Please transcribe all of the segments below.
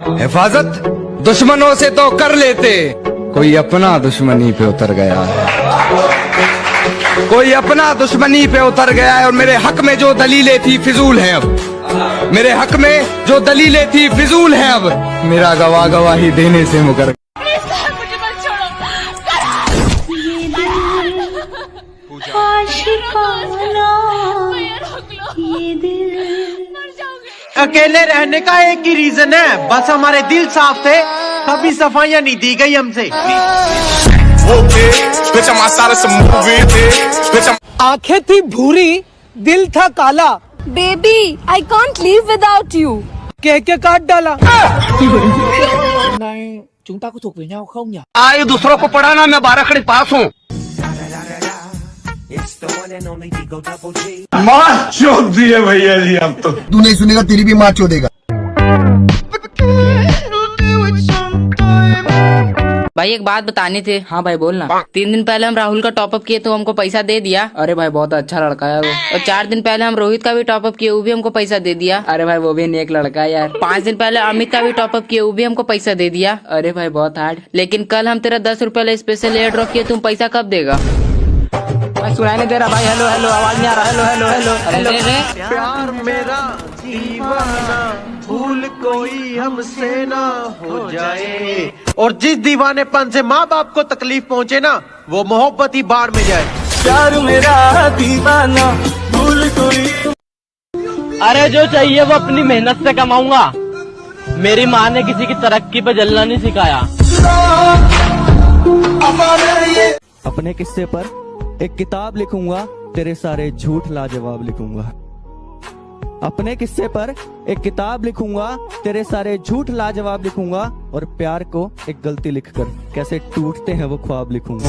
हिफाजत दुश्मनों से तो कर लेते, कोई अपना दुश्मनी पे उतर गया है, कोई अपना दुश्मनी पे उतर गया है। और मेरे हक में जो दलीलें थी फिजूल हैं अब, मेरे हक में जो दलीलें थी फिजूल हैं अब, मेरा गवाही देने से मुकर। अकेले रहने का एक ही रीजन है, बस हमारे दिल साफ थे, कभी सफाइयां नहीं दी गई हमसे। आंखें थी भूरी, दिल था काला, baby I can't live without you, कह के काट डाला। Này, chúng ta có thuộc về nhau không nhỉ? आए दूसरों को पढ़ाना, मैं 12 खड़ी पास हूँ। मार चोद दिए भैया जी हम तो। तू नहीं सुनेगा तेरी भी मार चोदेगा। भाई एक बात बतानी थी। हाँ भाई बोलना। 3 दिन पहले हम राहुल का टॉपअप किए तो हमको पैसा दे दिया। अरे भाई बहुत अच्छा लड़का है वो। और 4 दिन पहले हम रोहित का भी टॉपअप किए, वो भी हमको पैसा दे दिया। अरे भाई वो भी नेक लड़का है यार। 5 दिन पहले अमित का भी टॉपअप किए, वो भी हमको पैसा दे दिया। अरे भाई बहुत हार्ड। लेकिन कल हम तेरा 10 रुपए स्पेशल एयर ड्रॉप किए, तुम पैसा कब देगा? सुनाई नहीं दे रहा भाई। हेलो हेलो, आवाज नहीं आ रहा। Hello hello hello hello. प्यार मेरा दीवाना, भूल कोई हमसे ना हो जाए। और जिस दीवानेपन से माँ बाप को तकलीफ पहुँचे ना, वो मोहब्बत ही बाढ़ में जाए। प्यार मेरा दीवाना, भूल कोई। अरे जो चाहिए वो अपनी मेहनत से कमाऊंगा। मेरी माँ ने किसी की तरक्की पे जलना नहीं सिखाया। अपने किस्से पर एक किताब लिखूंगा, तेरे सारे झूठ लाजवाब लिखूंगा। अपने किस्से पर एक किताब लिखूंगा, तेरे सारे झूठ लाजवाब लिखूंगा। और प्यार को एक गलती लिखकर कैसे टूटते हैं वो ख्वाब लिखूंगा।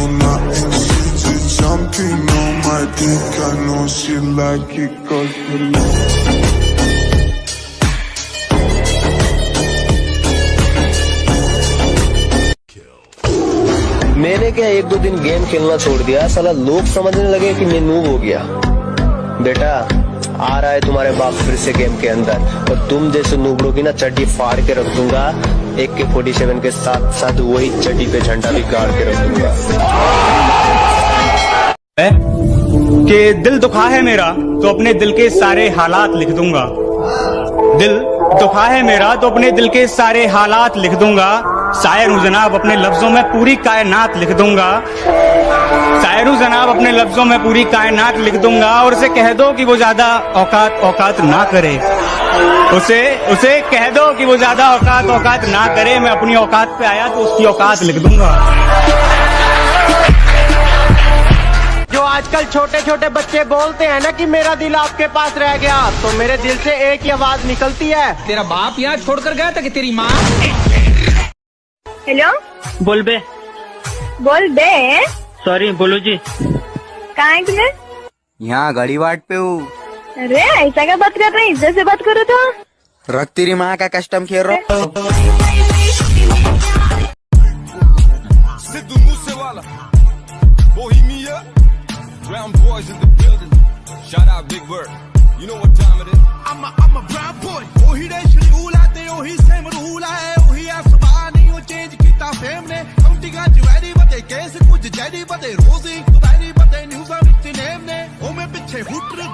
मैंने क्या 1-2 दिन गेम खेलना छोड़ दिया, साला लोग समझने लगे कि मैं नूब हो गया। बेटा आ रहा है तुम्हारे बाप फिर से गेम के अंदर, और तुम जैसे नूबड़ों की ना चड्डी फाड़ के रख दूंगा। AK-47 के साथ साथ वही चड्डी पे झंडा भी गाड़ के रख दूंगा। कि दिल दुखा है मेरा तो अपने दिल के सारे हालात लिख दूंगा। दिल दुखा है मेरा तो अपने दिल के सारे हालात लिख दूंगा। शायर हूँ जनाब, अपने लफ्जों में पूरी कायनात लिख दूंगा। शायर हूँ जनाब, अपने लफ्जों में पूरी कायनात लिख दूंगा। और उसे कह दो कि वो ज्यादा औकात ना करे। उसे कह दो कि वो ज्यादा औकात ना करे। मैं अपनी औकात पे आया तो उसकी औकात लिख दूंगा। जो आजकल छोटे छोटे बच्चे बोलते हैं ना कि मेरा दिल आपके पास रह गया, तो मेरे दिल से एक ही आवाज निकलती है, तेरा बाप यहाँ छोड़कर गया था कि तेरी माँ? हेलो बोल बे। सॉरी बोलो जी। कहाँ है तुम्हें? यहाँ गाड़ी वाट पे हूँ। अरे ऐसा क्या बात कर रहे हैं, इज्जत से बात करो तो। रख तेरी माँ का कस्टम खेल रहा।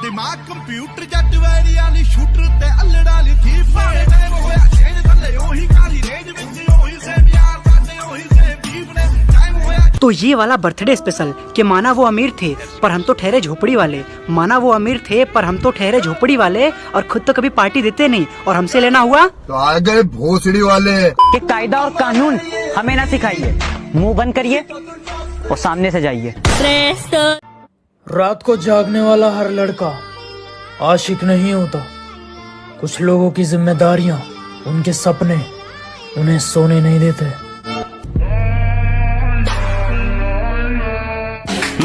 दिमाग कंप्यूटर जट वैरी वाली शूटर ते अल्लड़ा ली थी पाए टाइम होया चेंज थल्ले ओही काली रेंज विच ओही से प्यार करने ओही से बीफ ने टाइम होया। तो ये वाला बर्थडे स्पेशल कि माना वो अमीर थे पर हम तो ठहरे झोपड़ी वाले, माना वो अमीर थे पर हम तो ठहरे झोपड़ी वाले, और खुद तो कभी पार्टी देते नहीं और हमसे लेना हुआ तो आ गए भोसड़ी वाले। कि कायदा और कानून हमें ना सिखाइए, मुंह बंद करिए और सामने से जाइए। रात को जागने वाला हर लड़का आशिक नहीं होता। कुछ लोगों की जिम्मेदारियां, उनके सपने उन्हें सोने नहीं देते।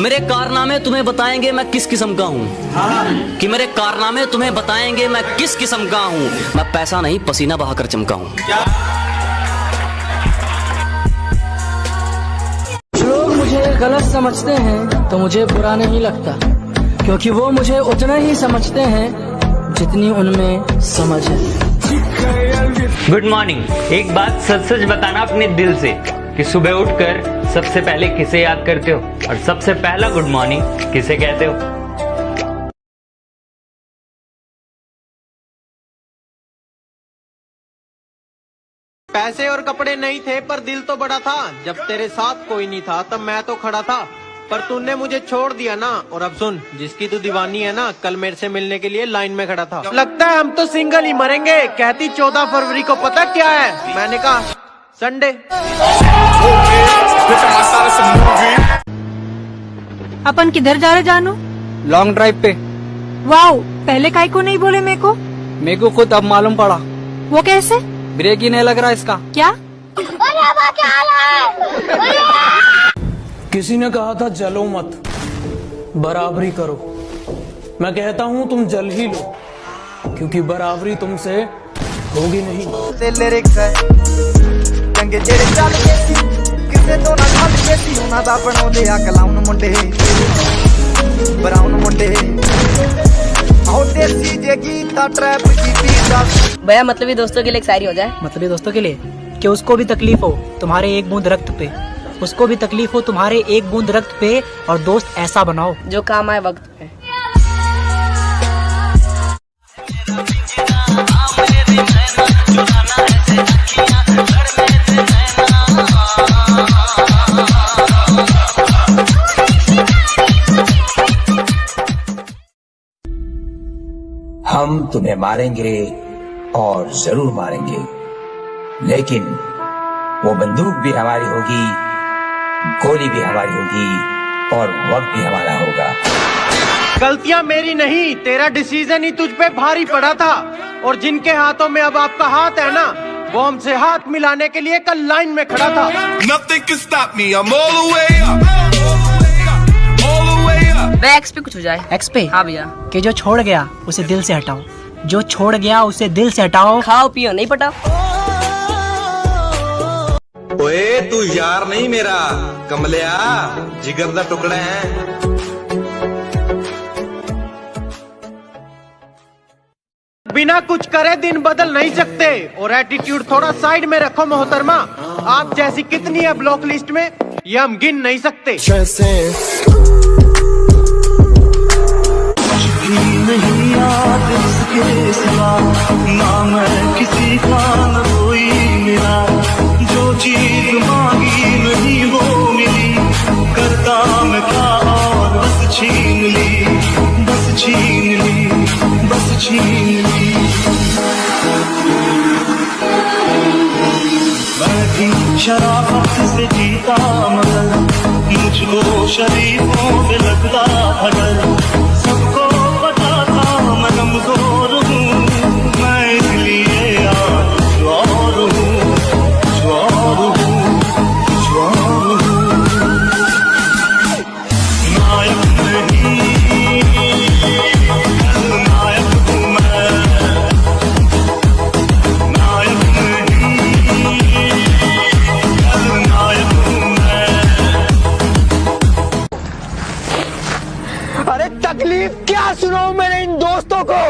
मेरे कारनामे तुम्हें बताएंगे मैं किस किस्म का हूँ। कि मेरे कारनामे तुम्हें बताएंगे मैं किस किस्म का हूँ। मैं पैसा नहीं पसीना बहाकर चमका हूँ। लोग मुझे गलत समझते हैं तो मुझे बुरा नहीं लगता, क्योंकि वो मुझे उतना ही समझते हैं जितनी उनमें समझ है। Good morning. एक बात सच सच बताना अपने दिल से कि सुबह उठकर सबसे पहले किसे याद करते हो और सबसे पहला गुड मॉर्निंग किसे कहते हो? पैसे और कपड़े नहीं थे पर दिल तो बड़ा था। जब तेरे साथ कोई नहीं था तब मैं तो खड़ा था, पर तूने मुझे छोड़ दिया ना। और अब सुन, जिसकी तू दीवानी है ना, कल मेरे से मिलने के लिए लाइन में खड़ा था। लगता है हम तो सिंगल ही मरेंगे। कहती 14 फरवरी को पता क्या है? मैंने कहा संडे। अपन किधर जा रहे जानू? लॉन्ग ड्राइव पे। वाओ, पहले काहे को नहीं बोले मेरे को? मेरे को खुद अब मालूम पड़ा। वो कैसे? ब्रेक ही नहीं लग रहा इसका। क्या? किसी ने कहा था जलो मत, बराबरी करो। मैं कहता हूँ तुम जल ही लो, क्योंकि बराबरी तुमसे होगी नहीं। चंगे जेड़े चल के सी किसे तो ना खल के सी उन्हां दा बनाउंदे आ कलाउन मुंडे ब्राउन मुंडे आओ देसी जे गीता ट्रैप की पीता। भैया मतलबी दोस्तों के लिए एक शायरी हो जाए। मतलबी दोस्तों के लिए कि उसको भी तकलीफ हो तुम्हारे एक बूंद रक्त पे, उसको भी तकलीफ हो तुम्हारे एक बूंद रक्त पे, और दोस्त ऐसा बनाओ जो काम आए वक्त पे। हम तुम्हें मारेंगे और जरूर मारेंगे, लेकिन वो बंदूक भी हमारी होगी, गोली भी हमारी होगी और वक्त भी हमारा होगा। गलतियां मेरी नहीं, तेरा डिसीजन ही तुझ पे भारी पड़ा था। और जिनके हाथों में अब आपका हाथ है ना, वो हमसे हाथ मिलाने के लिए कल लाइन में खड़ा था। Nothing can stop me, I'm all the way up. मैं एक्स पे कुछ हो जाए। एक्स पे? हाँ भैया। कि जो छोड़ गया उसे दिल से हटाओ, जो छोड़ गया उसे दिल से हटाओ। खाओ पियो नहीं पटाओ। ओए तू यार नहीं मेरा, कमलिया जिगर दा टुकड़ा है। बिना कुछ करे दिन बदल नहीं सकते, और एटीट्यूड थोड़ा साइड में रखो मोहतरमा। आप जैसी कितनी है ब्लॉक लिस्ट में, ये हम गिन नहीं सकते। नहीं याद इसके सिवा, ना मैं किसी का न कोई मिला। जो चीज मांगी नहीं वो मिली, करता मैं क्या और बस छीन ली, बस छीन ली, बस छीन ली। मैं भी शराफत से जीता मगर मुझको शरीफों से लगता था डर। सबको मैं कमजोर हूँ, मैं इसलिए आज और हूँ, और हूँ, और हूँ। नायक नहीं, नायक हूँ मैं, नायक नहीं, नायक हूँ मैं। अरे तकलीफ क्या सुनाऊं मेरे इन दोस्तों को,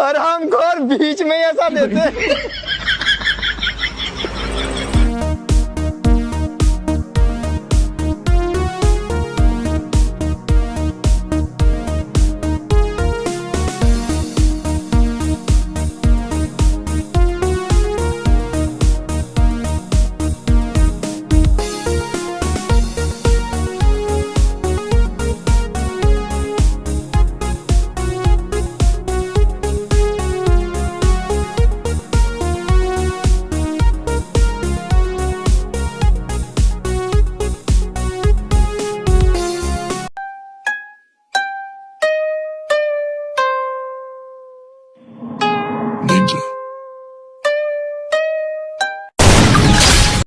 और हमको और बीच में ऐसा देते।